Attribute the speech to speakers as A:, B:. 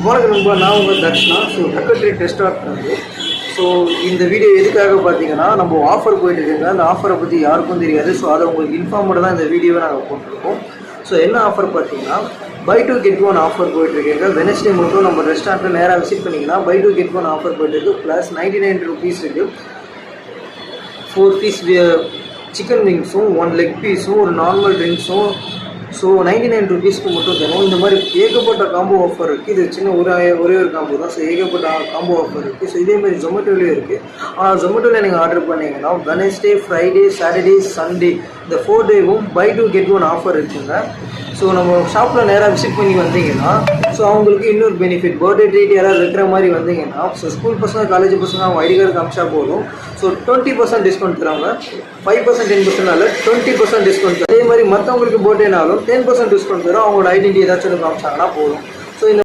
A: வணக்கம் நண்பா, நான் உங்கள் தர்ஷனா. ஸோ டக்கட்ரி டெஸ்ட் ஆகுது. ஸோ இந்த வீடியோ எதுக்காக பார்த்தீங்கன்னா, நம்ம ஆஃபர் போயிட்டு இருக்குங்க. அந்த ஆஃபரை பற்றி யாருக்கும் தெரியாது. ஸோ அதை உங்களுக்கு இன்ஃபார்ம் பண்ண தான் இந்த வீடியோவை நாங்கள் போட்டிருக்கோம். ஸோ என்ன ஆஃபர் பார்த்தீங்கன்னா, buy two get one offer போயிட்டுருக்கேங்க. வெனஸ்டே மட்டும் நம்ம ரெஸ்டாரண்ட்டில் நேராக விசிட் பண்ணிங்கன்னா buy two get one offer போயிட்டுருக்கு. ப்ளஸ் 99 rupees இருக்குது. 4 பீஸ் சிக்கன் விங்ஸும் 1 லெக் பீஸும் ஒரு நார்மல் ட்ரிங்க்ஸும் ஸோ 99 rupeesக்கு மட்டும் தரும். இந்த மாதிரி ஏகப்பட்ட காம்போ ஆஃபர் இருக்குது. இது சின்ன ஒரே ஒரு காம்போ தான். ஸோ ஏகப்பட்ட காம்போ ஆஃபர் இருக்குது. ஸோ இதேமாதிரி ஜொமேட்டோலேயும் இருக்குது. ஆனால் ஜொமேட்டோவில் நீங்கள் ஆர்டர் பண்ணிங்கன்னா வெனஸ்டே, ஃப்ரைடே, சாட்டர்டே, சண்டே இந்த 4 டேவும் buy two get one offer இருக்குங்க. ஸோ நம்ம ஷாப்பில் நேராக விசிட் பண்ணி வந்தீங்கன்னா ஸோ அவங்களுக்கு இன்னொரு பெனிஃபிட், பர்த்டே ட்ரீட் யாராவது வைக்கிற மாதிரி வந்தீங்கன்னா ஸோ ஸ்கூல் பசங்க, காலேஜ் பசங்க அவங்க ஐடி கார்டு காமிச்சா போதும். ஸோ 20% டிஸ்கவுண்ட் தராங்க. 5% 10% 20% டிஸ்கவுண்ட். அதே மாதிரி மற்றவங்களுக்கு பர்த்டேனாலும் 10% டிஸ்கவுண்ட் தரும். அவங்களோட ஐடென்டி ஏதாச்சும் காமிச்சாங்கன்னா போதும்.